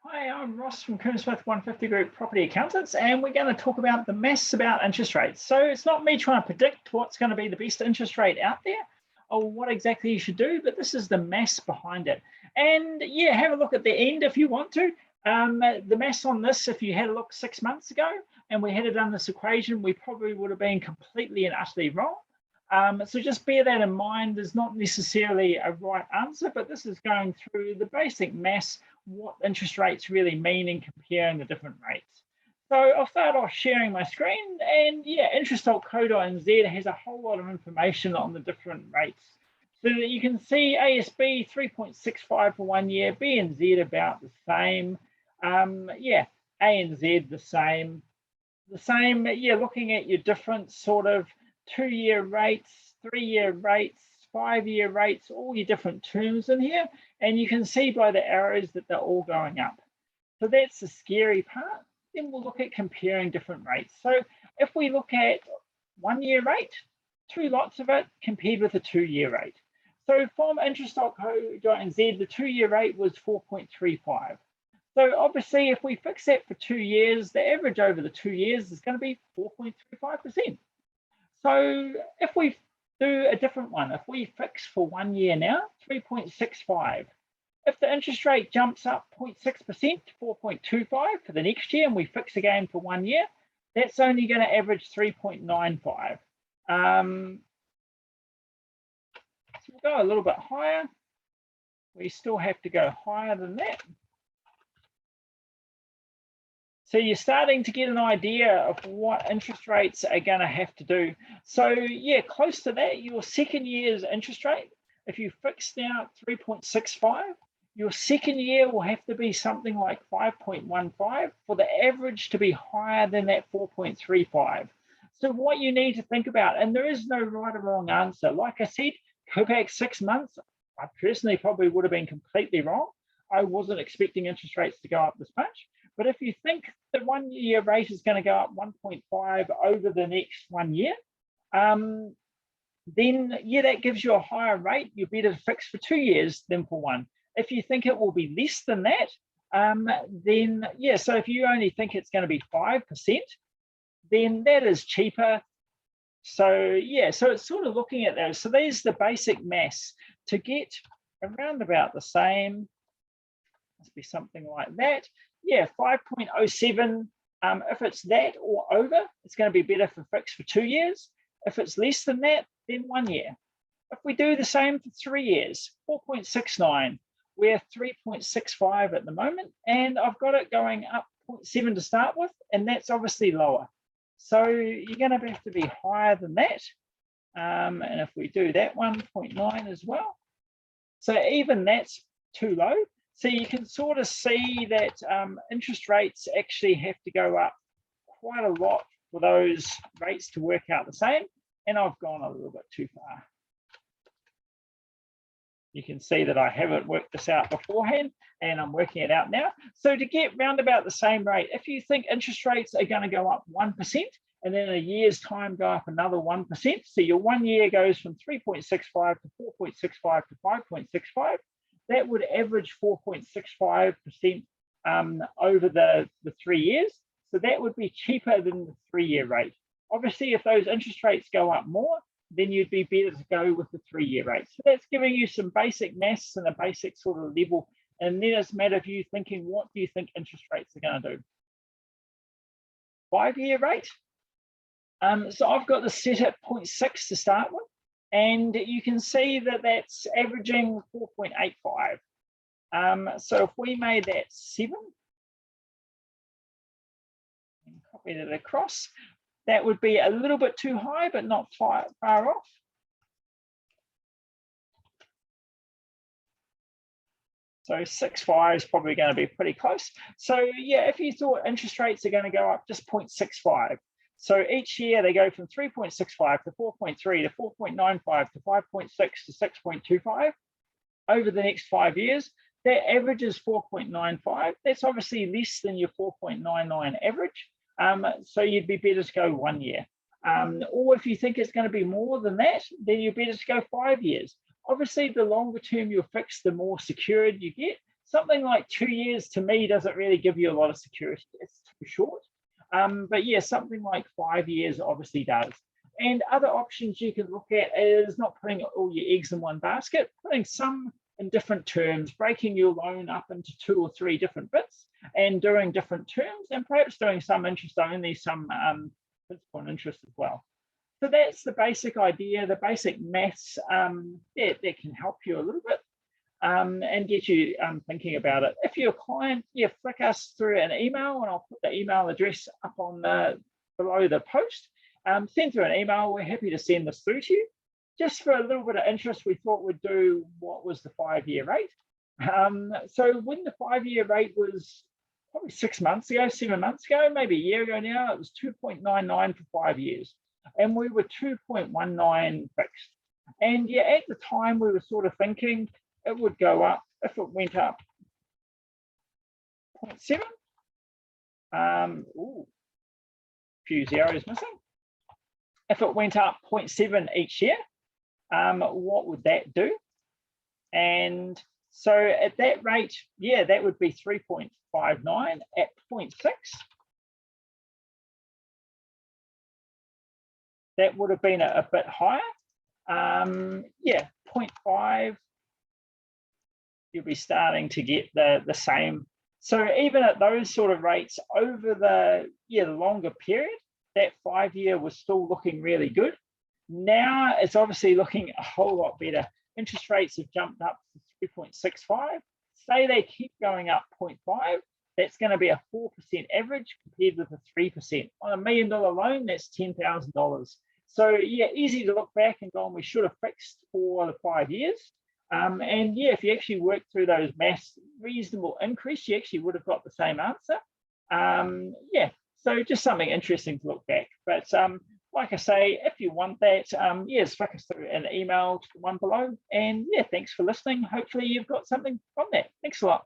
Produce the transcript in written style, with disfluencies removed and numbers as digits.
Hi, I'm Ross from Smith 150 Group Property Accountants, and we're going to talk about the mess about interest rates. So it's not me trying to predict what's going to be the best interest rate out there or what exactly you should do, but this is the mess behind it. And yeah, have a look at the end if you want to. The mess on this, if you had a look 6 months ago and we had done this equation, we probably would have been completely and utterly wrong. So just bear that in mind. There's not necessarily a right answer, but this is going through the basic maths, what interest rates really mean and comparing the different rates. So I'll start off sharing my screen, and yeah, interest.co.nz has a whole lot of information on the different rates. So that you can see ASB 3.65 for 1 year, B and Z about the same. Yeah, A and Z the same. Yeah, looking at your different sort of 2-year rates, 3-year rates, 5-year rates, all your different terms in here. And you can see by the arrows that they're all going up. So that's the scary part. Then we'll look at comparing different rates. So if we look at 1-year rate, 2 lots of it compared with a 2-year rate. So from interest.co.nz, the 2-year rate was 4.35. So obviously, if we fix that for 2 years, the average over the 2 years is going to be 4.35%. So if we do a different one, if we fix for 1 year now, 3.65. If the interest rate jumps up 0.6% to 4.25 for the next year, and we fix again for 1 year, that's only going to average 3.95. So we'll go a little bit higher. We still have to go higher than that. So you're starting to get an idea of what interest rates are going to have to do. So yeah, close to that, your second year's interest rate, if you fix now 3.65, your second year will have to be something like 5.15 for the average to be higher than that 4.35. So what you need to think about, and there is no right or wrong answer. Like I said, go back 6 months, I personally probably would have been completely wrong. I wasn't expecting interest rates to go up this much. But if you think the 1 year rate is going to go up 1.5 over the next 1 year, then yeah, that gives you a higher rate. You're better to fix for 2 years than for 1. If you think it will be less than that, then yeah, so if you only think it's going to be 5%, then that is cheaper. So yeah, so it's sort of looking at those. So there's the basic maths to get around about the same. Must be something like that. Yeah, 5.07. If it's that or over, it's going to be better for fixed for 2 years. If it's less than that, then 1 year. If we do the same for 3 years, 4.69. We're 3.65 at the moment, and I've got it going up 0.7 to start with, and that's obviously lower. So you're going to have to be higher than that. And if we do that 1.9 as well, so even that's too low. So you can sort of see that interest rates actually have to go up quite a lot for those rates to work out the same. And I've gone a little bit too far. You can see that I haven't worked this out beforehand, and I'm working it out now. So to get round about the same rate, if you think interest rates are going to go up 1%, and then a year's time go up another 1%, so your 1 year goes from 3.65 to 4.65 to 5.65, that would average 4.65% over the 3 years. So that would be cheaper than the 3-year rate. Obviously, if those interest rates go up more, then you'd be better to go with the 3-year rate. So that's giving you some basic maths and a basic sort of level. And then it's a matter of you thinking, what do you think interest rates are going to do? 5-year rate. So I've got the set at 0.6 to start with. And you can see that that's averaging 4.85. So if we made that 7 and copied it across, that would be a little bit too high, but not far off. So 6.5 is probably going to be pretty close. So yeah, if you thought interest rates are going to go up just 0.65. So each year they go from 3.65 to 4.3 to 4.95 to 5.6 to 6.25 over the next 5 years. That average is 4.95. That's obviously less than your 4.99 average. So you'd be better to go 1 year. Or if you think it's going to be more than that, then you're better to go 5 years. Obviously, the longer term you're fixed, the more secured you get. something like 2 years to me doesn't really give you a lot of security. It's too short. But yeah, something like 5 years obviously does. And other options you can look at is not putting all your eggs in one basket, putting some in different terms, breaking your loan up into 2 or 3 different bits and doing different terms, and perhaps doing some interest only, some principal and interest as well. So that's the basic idea, the basic maths that can help you a little bit and get you thinking about it. If you're a client, yeah, flick us through an email, and I'll put the email address up on below the post. Send through an email. We're happy to send this through to you. Just for a little bit of interest, we thought we'd do what was the 5-year rate. So when the 5-year rate was probably 6 months ago, 7 months ago, maybe a year ago now, it was 2.99 for 5 years. And we were 2.19 fixed. And yeah, at the time we were sort of thinking it would go up if it went up 0.7. Ooh, few zeros missing. If it went up 0.7 each year, what would that do? And so at that rate, yeah, that would be 3.59 at 0.6. That would have been a bit higher. Yeah, 0.5, you'll be starting to get the same. So even at those sort of rates over the longer period, that 5-year was still looking really good. Now it's obviously looking a whole lot better. Interest rates have jumped up to 3.65. Say they keep going up 0.5, that's going to be a 4% average compared with a 3%. On $1 million loan, that's $10,000. So yeah, easy to look back and go, we should have fixed for the 5 years. And yeah, if you actually work through those maths, reasonable increase, you actually would have got the same answer. Yeah, so just something interesting to look back. But like I say, if you want that, yeah, flick us through an email to the one below. And yeah, thanks for listening. Hopefully you've got something from that. Thanks a lot.